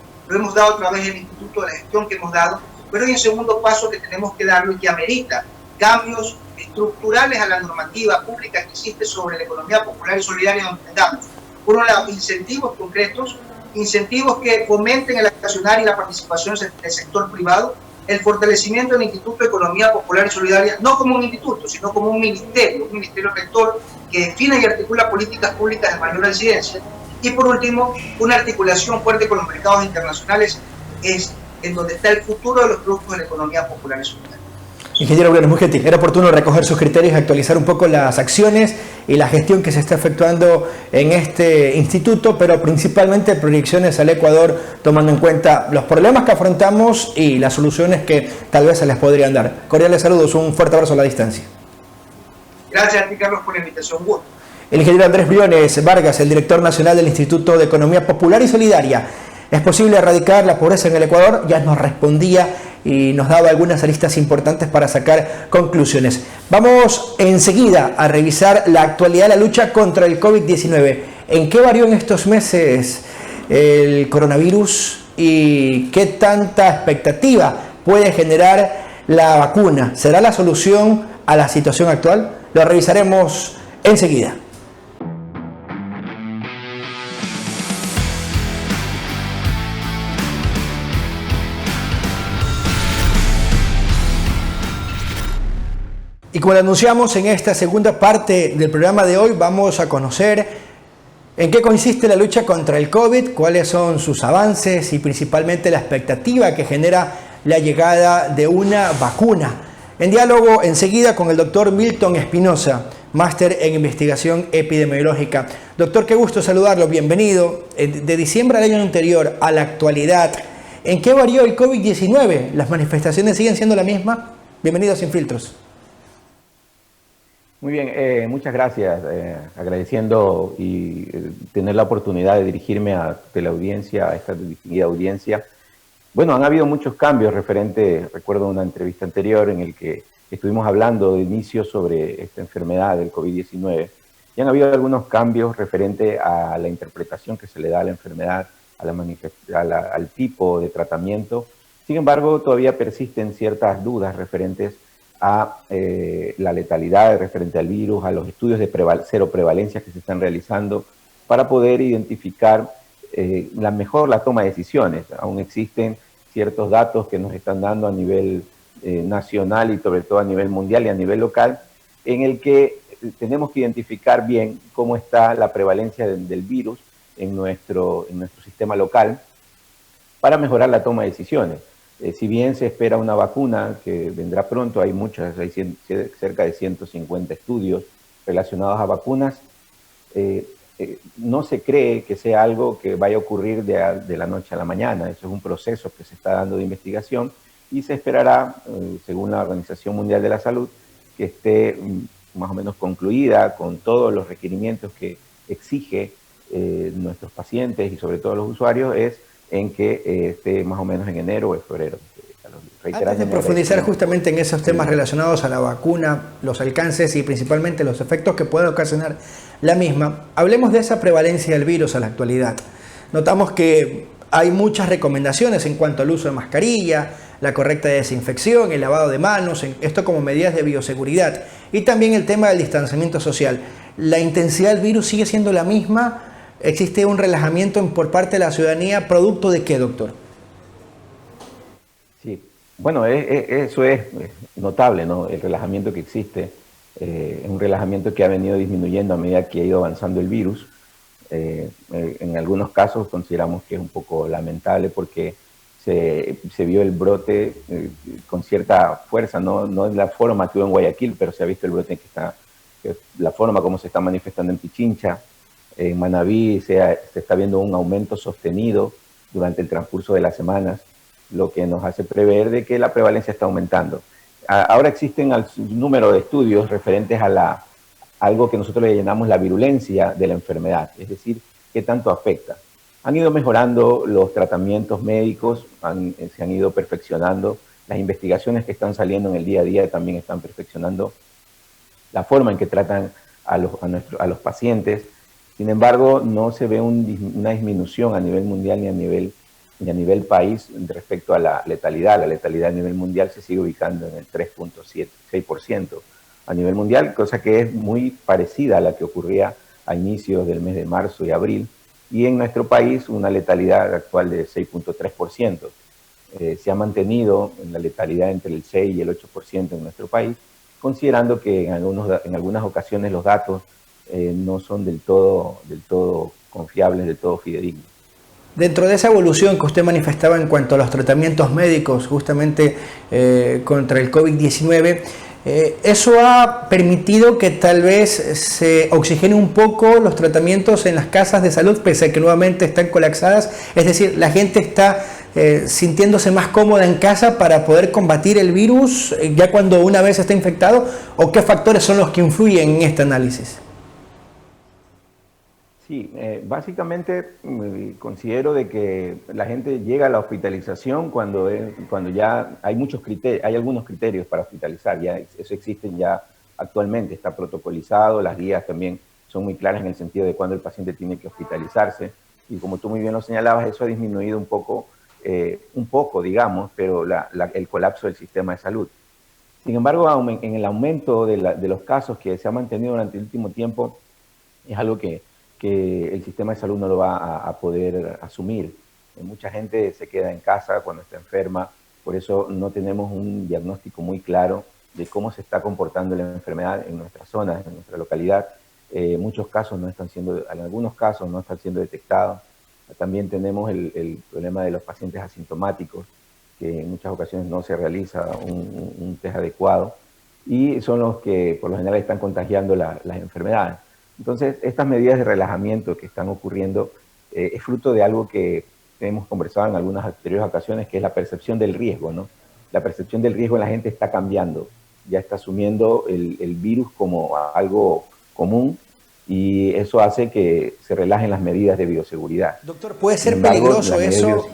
a través del instituto, de la gestión que hemos dado, pero hay un segundo paso que tenemos que darlo y que amerita cambios estructurales a la normativa pública que existe sobre la economía popular y solidaria, donde tengamos, por un lado, incentivos concretos, incentivos que fomenten el accionar y la participación del sector privado, el fortalecimiento del Instituto de Economía Popular y Solidaria, no como un instituto, sino como un ministerio rector que define y articula políticas públicas de mayor incidencia. Y por último, una articulación fuerte con los mercados internacionales, es en donde está el futuro de los productos de la economía popular y solidaria. Ingeniero Briones, muy gentil. Era oportuno recoger sus criterios y actualizar un poco las acciones y la gestión que se está efectuando en este instituto, pero principalmente proyecciones al Ecuador, tomando en cuenta los problemas que afrontamos y las soluciones que tal vez se les podrían dar. Cordiales saludos, un fuerte abrazo a la distancia. Gracias a ti, Carlos, por la invitación. Gusto. El ingeniero Andrés Briones Vargas, el director nacional del Instituto de Economía Popular y Solidaria. ¿Es posible erradicar la pobreza en el Ecuador? Ya nos respondía y nos daba algunas aristas importantes para sacar conclusiones. Vamos enseguida a revisar la actualidad de la lucha contra el COVID-19. ¿En qué varió en estos meses el coronavirus y qué tanta expectativa puede generar la vacuna? ¿Será la solución a la situación actual? Lo revisaremos enseguida. Y como lo anunciamos en esta segunda parte del programa de hoy, vamos a conocer en qué consiste la lucha contra el COVID, cuáles son sus avances y principalmente la expectativa que genera la llegada de una vacuna. En diálogo enseguida con el doctor Milton Espinosa, máster en investigación epidemiológica. Doctor, qué gusto saludarlo, bienvenido. De diciembre del año anterior a la actualidad, ¿en qué varió el COVID-19? ¿Las manifestaciones siguen siendo la misma? Bienvenido a Sin Filtros. Muy bien, muchas gracias. Agradeciendo y tener la oportunidad de dirigirme a la audiencia, a esta distinguida audiencia. Bueno, han habido muchos cambios recuerdo una entrevista anterior en el que estuvimos hablando de inicio sobre esta enfermedad del COVID-19 y han habido algunos cambios referente a la interpretación que se le da a la enfermedad, al tipo de tratamiento. Sin embargo, todavía persisten ciertas dudas referentes a la letalidad referente al virus, a los estudios de cero prevalencia que se están realizando para poder identificar la toma de decisiones. Aún existen ciertos datos que nos están dando a nivel nacional y sobre todo a nivel mundial y a nivel local, en el que tenemos que identificar bien cómo está la prevalencia del virus en nuestro sistema local para mejorar la toma de decisiones. Si bien se espera una vacuna que vendrá pronto, hay cerca de 150 estudios relacionados a vacunas, no se cree que sea algo que vaya a ocurrir de la noche a la mañana. Eso es un proceso que se está dando de investigación y se esperará, según la Organización Mundial de la Salud, que esté más o menos concluida con todos los requerimientos que exige nuestros pacientes y sobre todo los usuarios, en que esté más o menos en enero o en febrero. Antes de profundizar justamente en esos temas relacionados a la vacuna, los alcances y principalmente los efectos que puede ocasionar la misma, hablemos de esa prevalencia del virus a la actualidad. Notamos que hay muchas recomendaciones en cuanto al uso de mascarilla, la correcta desinfección, el lavado de manos, esto como medidas de bioseguridad, y también el tema del distanciamiento social. ¿La intensidad del virus sigue siendo la misma? ¿Existe un relajamiento por parte de la ciudadanía? ¿Producto de qué, doctor? Sí, bueno, eso es notable, ¿no? El relajamiento que existe es un relajamiento que ha venido disminuyendo a medida que ha ido avanzando el virus. En algunos casos consideramos que es un poco lamentable porque se vio el brote con cierta fuerza, no es la forma que hubo en Guayaquil, pero se ha visto el brote la forma como se está manifestando en Pichincha. En Manabí se está viendo un aumento sostenido durante el transcurso de las semanas, lo que nos hace prever de que la prevalencia está aumentando. Ahora existen un número de estudios referentes a algo que nosotros le llamamos la virulencia de la enfermedad, es decir, qué tanto afecta. Han ido mejorando los tratamientos médicos, se han ido perfeccionando, las investigaciones que están saliendo en el día a día también están perfeccionando la forma en que tratan a los pacientes. Sin embargo, no se ve una disminución a nivel mundial ni a nivel país respecto a la letalidad. La letalidad a nivel mundial se sigue ubicando en el 3.6% a nivel mundial, cosa que es muy parecida a la que ocurría a inicios del mes de marzo y abril. Y en nuestro país una letalidad actual de 6.3%. Se ha mantenido en la letalidad entre el 6 y el 8% en nuestro país, considerando que en algunas ocasiones los datos no son del todo confiables, del todo fidedignos. Dentro de esa evolución que usted manifestaba en cuanto a los tratamientos médicos justamente contra el COVID-19, ¿eso ha permitido que tal vez se oxigene un poco los tratamientos en las casas de salud, pese a que nuevamente están colapsadas? Es decir, ¿la gente está sintiéndose más cómoda en casa para poder combatir el virus ya cuando una vez está infectado? ¿O qué factores son los que influyen en este análisis? Sí, básicamente considero de que la gente llega a la hospitalización cuando ya hay muchos criterios, hay algunos criterios para hospitalizar, ya eso existen ya actualmente, está protocolizado, las guías también son muy claras en el sentido de cuándo el paciente tiene que hospitalizarse, y como tú muy bien lo señalabas, eso ha disminuido un poco, digamos, pero el colapso del sistema de salud. Sin embargo, en el aumento de los casos que se ha mantenido durante el último tiempo, es algo que el sistema de salud no lo va a poder asumir. Mucha gente se queda en casa cuando está enferma, por eso no tenemos un diagnóstico muy claro de cómo se está comportando la enfermedad en nuestra zona, en nuestra localidad. Muchos casos en algunos casos no están siendo detectados. También tenemos el problema de los pacientes asintomáticos, que en muchas ocasiones no se realiza un test adecuado, y son los que por lo general están contagiando las enfermedades. Entonces, estas medidas de relajamiento que están ocurriendo es fruto de algo que hemos conversado en algunas anteriores ocasiones, que es la percepción del riesgo, ¿no? La percepción del riesgo en la gente está cambiando, ya está asumiendo el virus como algo común, y eso hace que se relajen las medidas de bioseguridad. Doctor, ¿puede ser peligroso eso?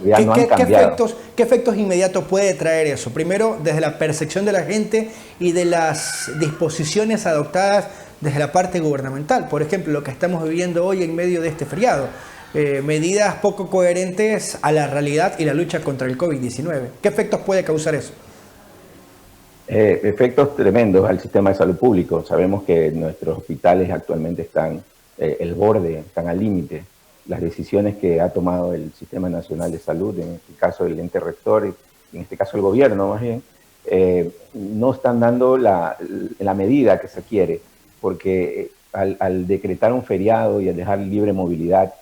¿Qué efectos inmediatos puede traer eso? Primero, desde la percepción de la gente y de las disposiciones adoptadas desde la parte gubernamental. Por ejemplo, lo que estamos viviendo hoy en medio de este feriado. Medidas poco coherentes a la realidad y la lucha contra el COVID-19. ¿Qué efectos puede causar eso? Efectos tremendos al sistema de salud público. Sabemos que nuestros hospitales actualmente están están al límite. Las decisiones que ha tomado el Sistema Nacional de Salud, en este caso el ente rector, y en este caso el gobierno más bien, no están dando la medida que se quiere, porque al decretar un feriado y al dejar libre movilidad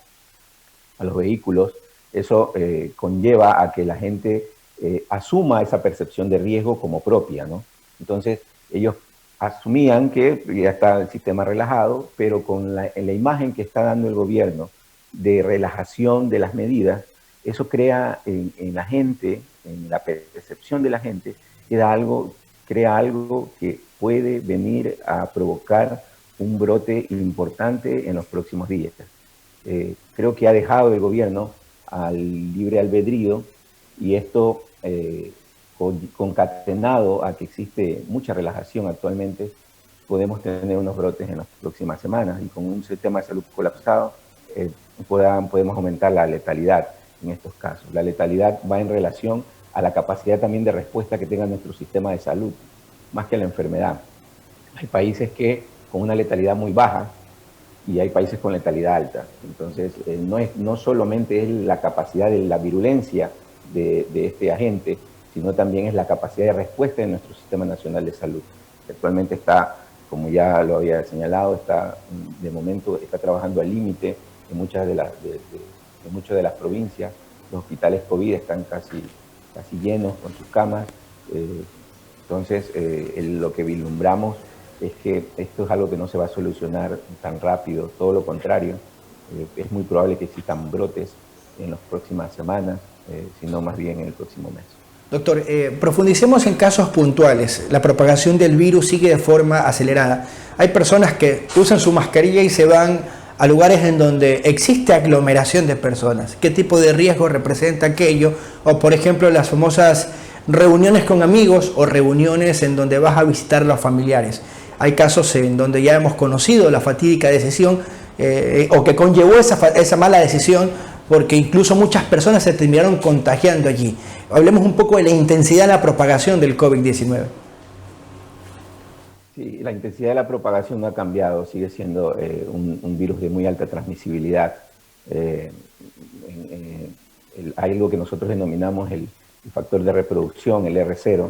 a los vehículos, eso conlleva a que la gente asuma esa percepción de riesgo como propia, ¿no? Entonces, ellos asumían que ya está el sistema relajado, pero con la imagen que está dando el gobierno de relajación de las medidas, eso crea en la gente, en la percepción de la gente, crea algo que puede venir a provocar un brote importante en los próximos días. Creo que ha dejado el gobierno al libre albedrío, y esto concatenado a que existe mucha relajación actualmente, podemos tener unos brotes en las próximas semanas, y con un sistema de salud colapsado podemos aumentar la letalidad en estos casos. La letalidad va en relación a la capacidad también de respuesta que tenga nuestro sistema de salud, más que a la enfermedad. Hay países que con una letalidad muy baja y hay países con letalidad alta. Entonces, no solamente es la capacidad de la virulencia de este agente, sino también es la capacidad de respuesta de nuestro Sistema Nacional de Salud, que actualmente está, como ya lo había señalado, de momento está trabajando al límite en muchas de las provincias. Los hospitales COVID están casi llenos con sus camas. Entonces, lo que vislumbramos es que esto es algo que no se va a solucionar tan rápido, todo lo contrario. Es muy probable que existan brotes en las próximas semanas, sino más bien en el próximo mes. Doctor, profundicemos en casos puntuales. La propagación del virus sigue de forma acelerada. Hay personas que usan su mascarilla y se van a lugares en donde existe aglomeración de personas. ¿Qué tipo de riesgo representa aquello? O, por ejemplo, las famosas reuniones con amigos o reuniones en donde vas a visitar a los familiares. Hay casos en donde ya hemos conocido la fatídica decisión o que conllevó esa mala decisión, porque incluso muchas personas se terminaron contagiando allí. Hablemos un poco de la intensidad de la propagación del COVID-19. Sí, la intensidad de la propagación no ha cambiado, sigue siendo un virus de muy alta transmisibilidad. Hay algo que nosotros denominamos el factor de reproducción, el R0.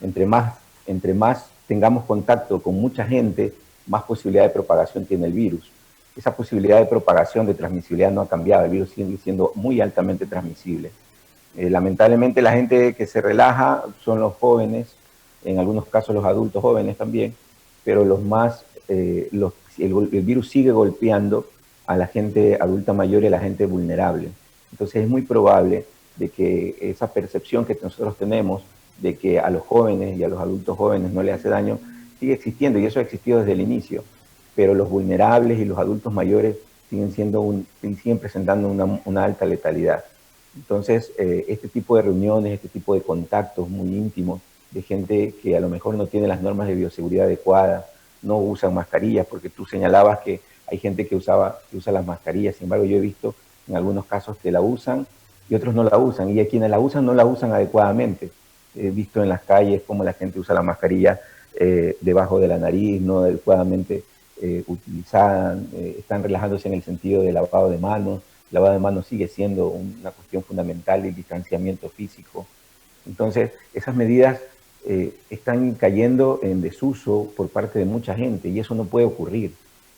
Entre más tengamos contacto con mucha gente, más posibilidad de propagación tiene el virus. Esa posibilidad de propagación, de transmisibilidad no ha cambiado, el virus sigue siendo muy altamente transmisible. Lamentablemente la gente que se relaja son los jóvenes, en algunos casos los adultos jóvenes también, pero el virus sigue golpeando a la gente adulta mayor y a la gente vulnerable. Entonces es muy probable de que esa percepción que nosotros tenemos de que a los jóvenes y a los adultos jóvenes no les hace daño, sigue existiendo, y eso ha existido desde el inicio, pero los vulnerables y los adultos mayores siguen presentando una alta letalidad. Entonces, este tipo de reuniones, este tipo de contactos muy íntimos de gente que a lo mejor no tiene las normas de bioseguridad adecuadas, no usan mascarillas, porque tú señalabas que hay gente que usa las mascarillas, sin embargo yo he visto en algunos casos que la usan y otros no la usan, y a quienes la usan no la usan adecuadamente. He visto en las calles cómo la gente usa la mascarilla debajo de la nariz, no adecuadamente utilizada, están relajándose en el sentido de lavado de manos. El lavado de manos sigue siendo una cuestión fundamental del distanciamiento físico. Entonces, esas medidas están cayendo en desuso por parte de mucha gente y eso no puede ocurrir.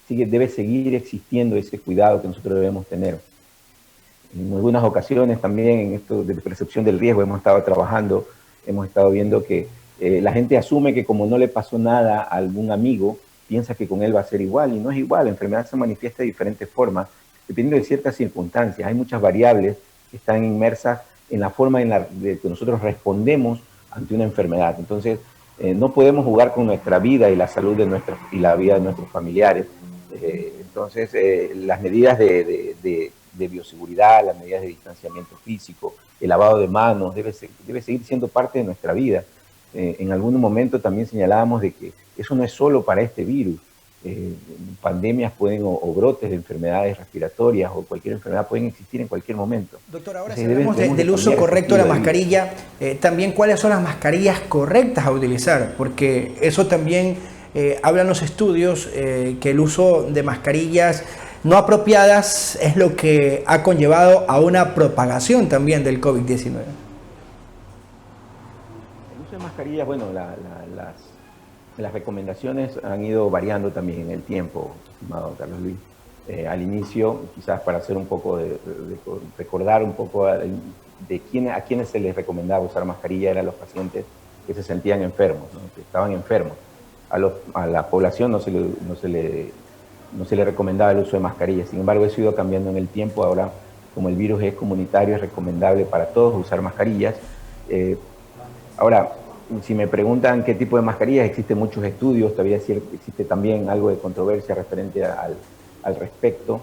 Así que debe seguir existiendo ese cuidado que nosotros debemos tener. En algunas ocasiones también en esto de percepción del riesgo hemos estado trabajando, hemos estado viendo que la gente asume que como no le pasó nada a algún amigo, piensa que con él va a ser igual, y no es igual. La enfermedad se manifiesta de diferentes formas, dependiendo de ciertas circunstancias. Hay muchas variables que están inmersas en la forma en la que nosotros respondemos ante una enfermedad. Entonces, no podemos jugar con nuestra vida y la salud y la vida de nuestros familiares. Entonces, las medidas de bioseguridad, las medidas de distanciamiento físico, el lavado de manos, debe seguir siendo parte de nuestra vida. En algún momento también señalábamos de que eso no es solo para este virus. Pandemias pueden o brotes de enfermedades respiratorias o cualquier enfermedad pueden existir en cualquier momento. Doctor, ahora si hablamos del uso correcto de la mascarilla, también cuáles son las mascarillas correctas a utilizar, porque eso también hablan los estudios, que el uso de mascarillas no apropiadas es lo que ha conllevado a una propagación también del COVID-19. El uso de mascarillas, bueno, las recomendaciones han ido variando también en el tiempo, estimado Carlos Luis. Al inicio, quizás para hacer un poco recordar un poco a quienes se les recomendaba usar mascarilla, eran los pacientes que se sentían enfermos, ¿no? Que estaban enfermos. A la población no se le recomendaba el uso de mascarilla. Sin embargo, eso ha ido cambiando en el tiempo. Ahora, como el virus es comunitario, es recomendable para todos usar mascarillas. Ahora, si me preguntan qué tipo de mascarillas, existen muchos estudios, todavía existe también algo de controversia referente al respecto.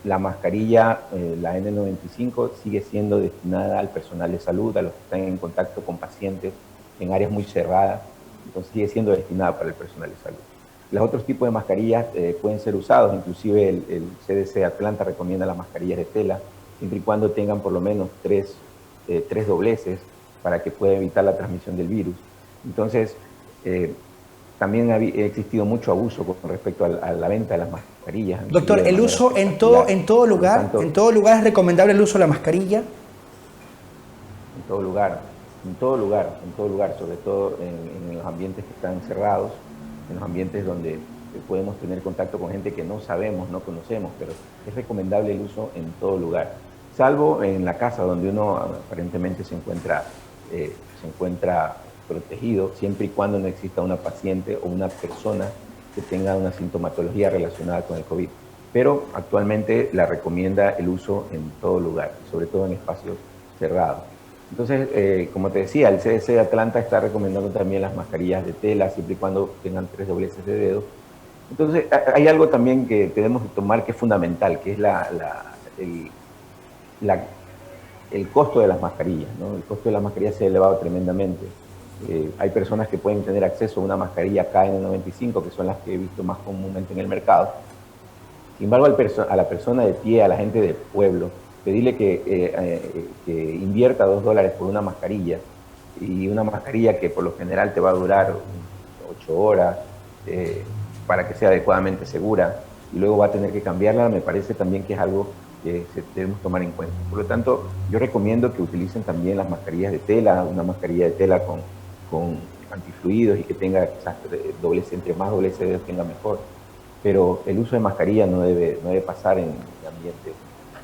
La mascarilla, la N95, sigue siendo destinada al personal de salud, a los que están en contacto con pacientes en áreas muy cerradas, entonces sigue siendo destinada para el personal de salud. Los otros tipos de mascarillas pueden ser usados, inclusive el CDC Atlanta recomienda las mascarillas de tela, siempre y cuando tengan por lo menos tres dobleces, para que pueda evitar la transmisión del virus. Entonces, también ha existido mucho abuso con respecto a la venta de las mascarillas. Doctor, ¿el uso en todo lugar es recomendable el uso de la mascarilla? En todo lugar, sobre todo en los ambientes que están cerrados, en los ambientes donde podemos tener contacto con gente que no sabemos, no conocemos, pero es recomendable el uso en todo lugar, salvo en la casa donde uno aparentemente se encuentra protegido, siempre y cuando no exista una paciente o una persona que tenga una sintomatología relacionada con el COVID. Pero actualmente la recomienda el uso en todo lugar, sobre todo en espacios cerrados. Entonces, como te decía, el CDC de Atlanta está recomendando también las mascarillas de tela, siempre y cuando tengan 3 dobleces de dedo. Entonces, hay algo también que debemos tomar que es fundamental, que es el costo de las mascarillas, ¿no? El costo de las mascarillas se ha elevado tremendamente. Hay personas que pueden tener acceso a una mascarilla KN95, que son las que he visto más comúnmente en el mercado. Sin embargo, a la persona de pie, a la gente de pueblo, pedirle que invierta $2 por una mascarilla, y una mascarilla que por lo general te va a durar 8 horas, para que sea adecuadamente segura, y luego va a tener que cambiarla, me parece también que es algo que debemos tomar en cuenta. Por lo tanto, yo recomiendo que utilicen también las mascarillas de tela, una mascarilla de tela con antifluidos y que tenga quizás entre más doblez de dedos tenga mejor. Pero el uso de mascarilla no debe pasar en ambientes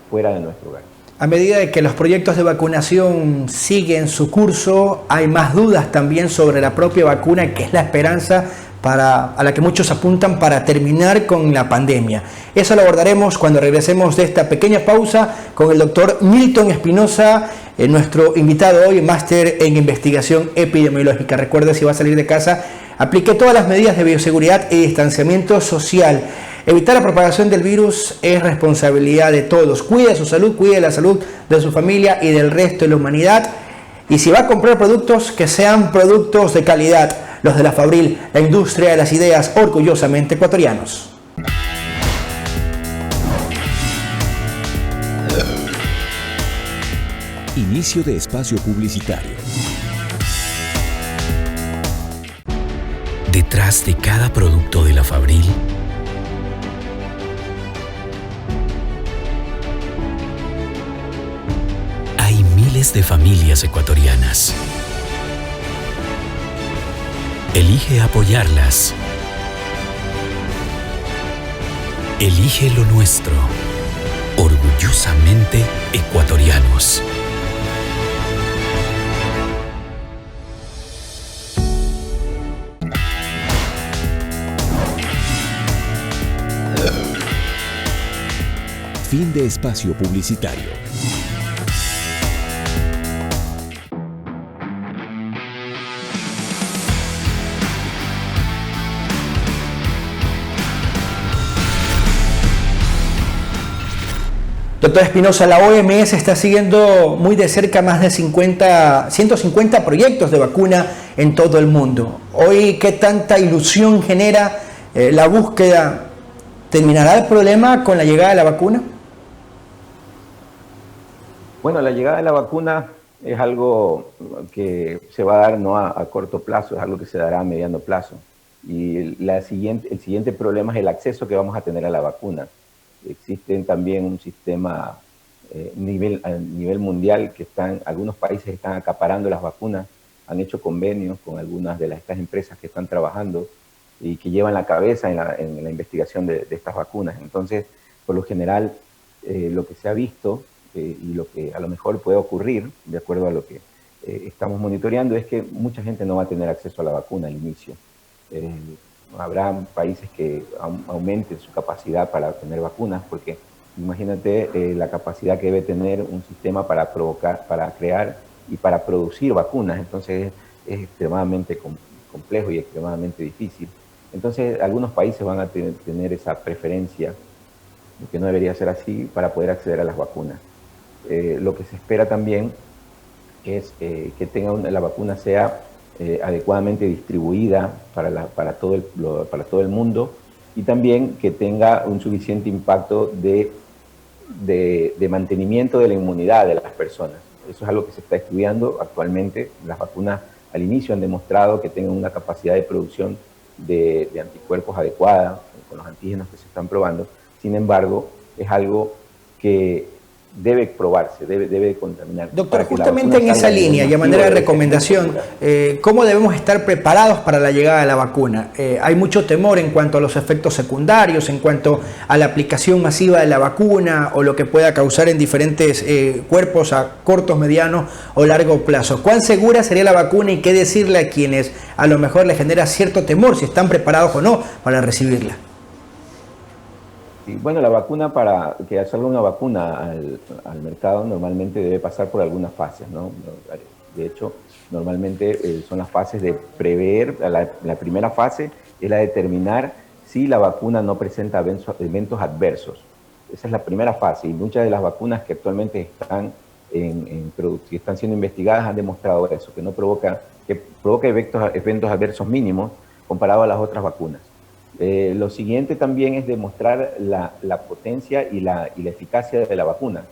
fuera de nuestro hogar. A medida de que los proyectos de vacunación siguen su curso, hay más dudas también sobre la propia vacuna, que es la esperanza a la que muchos apuntan para terminar con la pandemia. Eso lo abordaremos cuando regresemos de esta pequeña pausa con el doctor Milton Espinosa, nuestro invitado hoy, máster en investigación epidemiológica. Recuerde, si va a salir de casa, aplique todas las medidas de bioseguridad y distanciamiento social. Evitar la propagación del virus es responsabilidad de todos. Cuide su salud, cuide la salud de su familia y del resto de la humanidad. Y si va a comprar productos, que sean productos de calidad, los de la Fabril, la industria de las ideas, orgullosamente ecuatorianos. Inicio de espacio publicitario. Detrás de cada producto de la Fabril hay miles de familias ecuatorianas. Elige apoyarlas. Elige lo nuestro. Orgullosamente ecuatorianos. Fin de espacio publicitario. Doctor Espinosa, la OMS está siguiendo muy de cerca más de 150 proyectos de vacuna en todo el mundo. Hoy, ¿qué tanta ilusión genera la búsqueda? ¿Terminará el problema con la llegada de la vacuna? Bueno, la llegada de la vacuna es algo que se va a dar no a corto plazo, es algo que se dará a mediano plazo. Y el siguiente problema es el acceso que vamos a tener a la vacuna. Existen también un sistema a nivel mundial que algunos países están acaparando las vacunas, han hecho convenios con algunas de estas empresas que están trabajando y que llevan la cabeza en la investigación de estas vacunas. Entonces, por lo general, lo que se ha visto y lo que a lo mejor puede ocurrir, de acuerdo a lo que estamos monitoreando, es que mucha gente no va a tener acceso a la vacuna al inicio. Habrá países que aumenten su capacidad para obtener vacunas, porque imagínate la capacidad que debe tener un sistema para crear y para producir vacunas. Entonces es extremadamente complejo y extremadamente difícil. Entonces algunos países van a tener esa preferencia, que no debería ser así, para poder acceder a las vacunas. Lo que se espera también es que la vacuna sea adecuadamente distribuida para todo el mundo, y también que tenga un suficiente impacto de mantenimiento de la inmunidad de las personas. Eso es algo que se está estudiando actualmente. Las vacunas al inicio han demostrado que tienen una capacidad de producción de anticuerpos adecuada con los antígenos que se están probando. Sin embargo, es algo que debe probarse, debe contaminar. Doctor, justamente en esa línea y a manera de recomendación, ¿cómo debemos estar preparados para la llegada de la vacuna? Hay mucho temor en cuanto a los efectos secundarios, en cuanto a la aplicación masiva de la vacuna o lo que pueda causar en diferentes cuerpos a corto, mediano o largo plazo. ¿Cuán segura sería la vacuna y qué decirle a quienes a lo mejor les genera cierto temor, si están preparados o no para recibirla? Bueno, la vacuna, para que salga una vacuna al mercado, normalmente debe pasar por algunas fases, ¿no? De hecho, normalmente son las fases de prever. La primera fase es la de determinar si la vacuna no presenta eventos adversos. Esa es la primera fase, y muchas de las vacunas que actualmente están siendo investigadas han demostrado eso, que provoca eventos adversos mínimos comparado a las otras vacunas. Lo siguiente también es demostrar la potencia y la eficacia de la vacuna,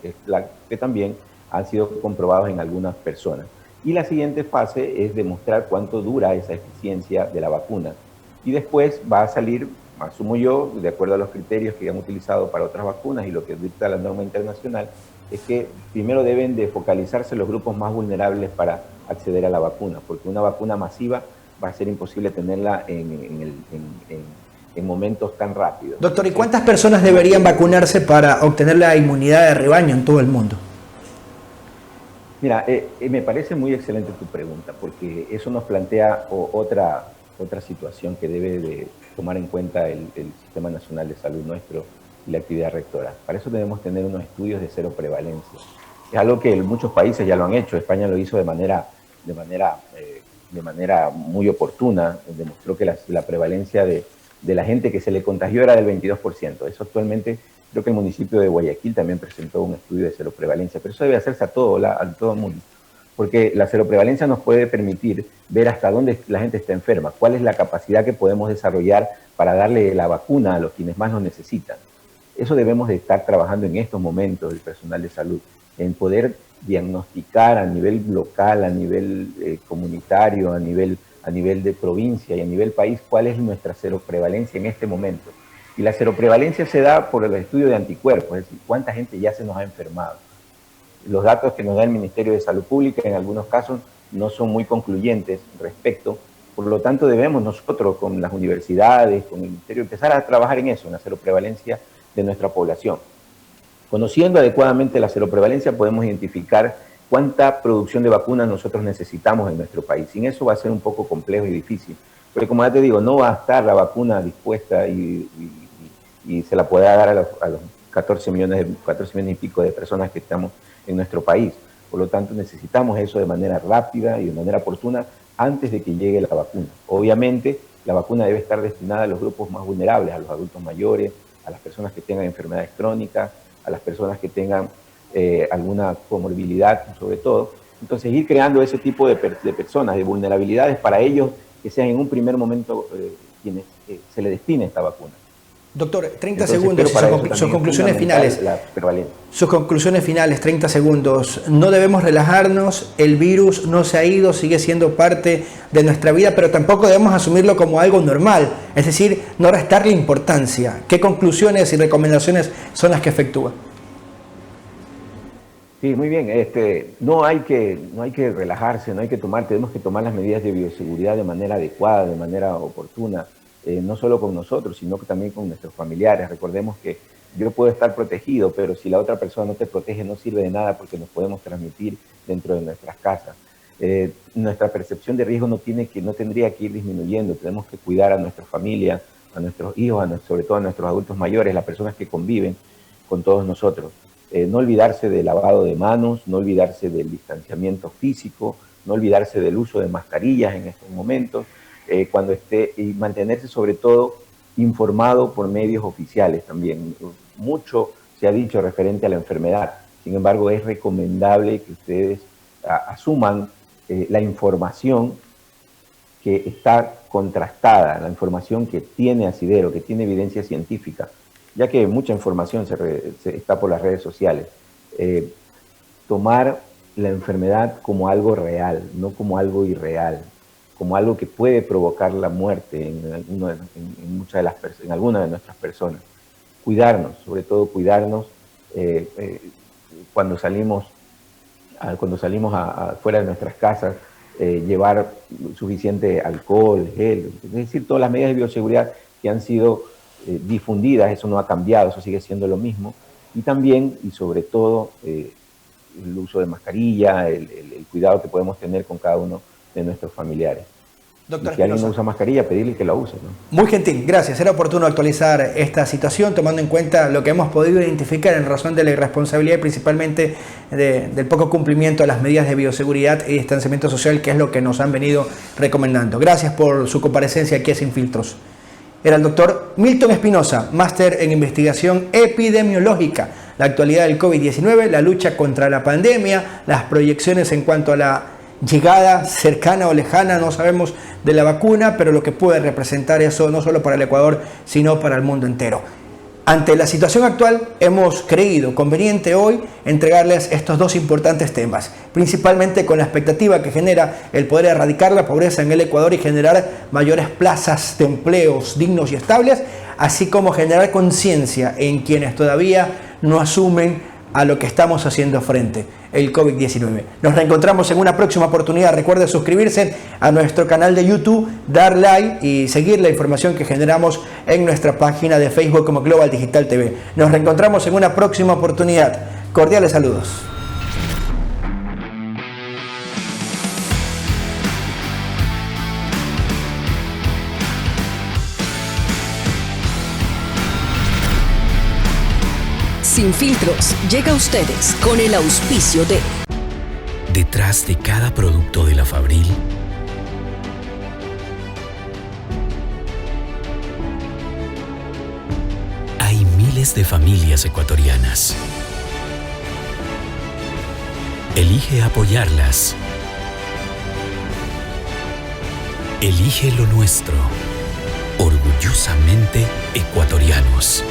que también han sido comprobados en algunas personas. Y la siguiente fase es demostrar cuánto dura esa eficiencia de la vacuna. Y después va a salir, asumo yo, de acuerdo a los criterios que han utilizado para otras vacunas y lo que dicta la norma internacional, es que primero deben de focalizarse los grupos más vulnerables para acceder a la vacuna, porque una vacuna masiva va a ser imposible tenerla en momentos tan rápidos. Doctor, ¿y cuántas personas deberían vacunarse para obtener la inmunidad de rebaño en todo el mundo? Mira, me parece muy excelente tu pregunta, porque eso nos plantea otra otra situación que debe de tomar en cuenta el Sistema Nacional de Salud nuestro y la actividad rectora. Para eso debemos tener unos estudios de cero prevalencia. Es algo que muchos países ya lo han hecho. España lo hizo de manera muy oportuna. Demostró que la prevalencia de la gente que se le contagió era del 22%. Eso actualmente, creo que el municipio de Guayaquil también presentó un estudio de cero prevalencia, pero eso debe hacerse a todo el mundo, porque la cero prevalencia nos puede permitir ver hasta dónde la gente está enferma, cuál es la capacidad que podemos desarrollar para darle la vacuna a los quienes más lo necesitan. Eso debemos de estar trabajando en estos momentos, el personal de salud, en poder diagnosticar a nivel local, a nivel comunitario, a nivel de provincia y a nivel país cuál es nuestra cero prevalencia en este momento. Y la cero prevalencia se da por el estudio de anticuerpos, es decir, cuánta gente ya se nos ha enfermado. Los datos que nos da el Ministerio de Salud Pública en algunos casos no son muy concluyentes respecto, por lo tanto debemos nosotros con las universidades, con el Ministerio, empezar a trabajar en eso, en la cero prevalencia de nuestra población. Conociendo adecuadamente la cero prevalencia podemos identificar cuánta producción de vacunas nosotros necesitamos en nuestro país. Sin eso va a ser un poco complejo y difícil. Pero como ya te digo, no va a estar la vacuna dispuesta y se la pueda dar a los 14 millones y pico de personas que estamos en nuestro país. Por lo tanto, necesitamos eso de manera rápida y de manera oportuna antes de que llegue la vacuna. Obviamente, la vacuna debe estar destinada a los grupos más vulnerables, a los adultos mayores, a las personas que tengan enfermedades crónicas, a las personas que tengan alguna comorbilidad, sobre todo. Entonces, ir creando ese tipo de personas, de vulnerabilidades para ellos que sean en un primer momento quienes se les destine esta vacuna. Doctor, 30 segundos y sus conclusiones finales. Sus conclusiones finales, 30 segundos. No debemos relajarnos, el virus no se ha ido, sigue siendo parte de nuestra vida, pero tampoco debemos asumirlo como algo normal, es decir, no restarle importancia. ¿Qué conclusiones y recomendaciones son las que efectúa? Sí, muy bien. No hay que relajarse, tenemos que tomar las medidas de bioseguridad de manera adecuada, de manera oportuna. No solo con nosotros, sino que también con nuestros familiares. Recordemos que yo puedo estar protegido, pero si la otra persona no te protege, no sirve de nada porque nos podemos transmitir dentro de nuestras casas. Nuestra percepción de riesgo no tendría que ir disminuyendo. Tenemos que cuidar a nuestra familia, a nuestros hijos, sobre todo a nuestros adultos mayores, las personas que conviven con todos nosotros. No olvidarse del lavado de manos, no olvidarse del distanciamiento físico, no olvidarse del uso de mascarillas en estos momentos, y mantenerse sobre todo informado por medios oficiales también. Mucho se ha dicho referente a la enfermedad, sin embargo es recomendable que ustedes asuman la información que está contrastada, la información que tiene asidero, que tiene evidencia científica, ya que mucha información está por las redes sociales. Tomar la enfermedad como algo real, no como algo irreal, como algo que puede provocar la muerte en alguna de nuestras personas. Cuidarnos, sobre todo cuidarnos cuando salimos fuera de nuestras casas, llevar suficiente alcohol, gel, es decir, todas las medidas de bioseguridad que han sido difundidas, eso no ha cambiado, eso sigue siendo lo mismo. Y también, y sobre todo, el uso de mascarilla, el cuidado que podemos tener con cada uno de nuestros familiares. Doctor si alguien no usa mascarilla, pedirle que la use, ¿no? Muy gentil, gracias. Era oportuno actualizar esta situación tomando en cuenta lo que hemos podido identificar en razón de la irresponsabilidad y principalmente del poco cumplimiento de las medidas de bioseguridad y distanciamiento social, que es lo que nos han venido recomendando. Gracias por su comparecencia aquí a Sin Filtros. Era el doctor Milton Espinosa, máster en investigación epidemiológica, la actualidad del COVID-19, la lucha contra la pandemia, las proyecciones en cuanto a la llegada cercana o lejana, no sabemos, de la vacuna, pero lo que puede representar eso no solo para el Ecuador, sino para el mundo entero. Ante la situación actual, hemos creído conveniente hoy entregarles estos dos importantes temas, principalmente con la expectativa que genera el poder erradicar la pobreza en el Ecuador y generar mayores plazas de empleos dignos y estables, así como generar conciencia en quienes todavía no asumen a lo que estamos haciendo frente, el COVID-19. Nos reencontramos en una próxima oportunidad. Recuerde suscribirse a nuestro canal de YouTube, dar like y seguir la información que generamos en nuestra página de Facebook como Global Digital TV. Nos reencontramos en una próxima oportunidad. Cordiales saludos. Sin Filtros llega a ustedes con el auspicio de... Detrás de cada producto de la Fabril hay miles de familias ecuatorianas. Elige apoyarlas. Elige lo nuestro. Orgullosamente ecuatorianos.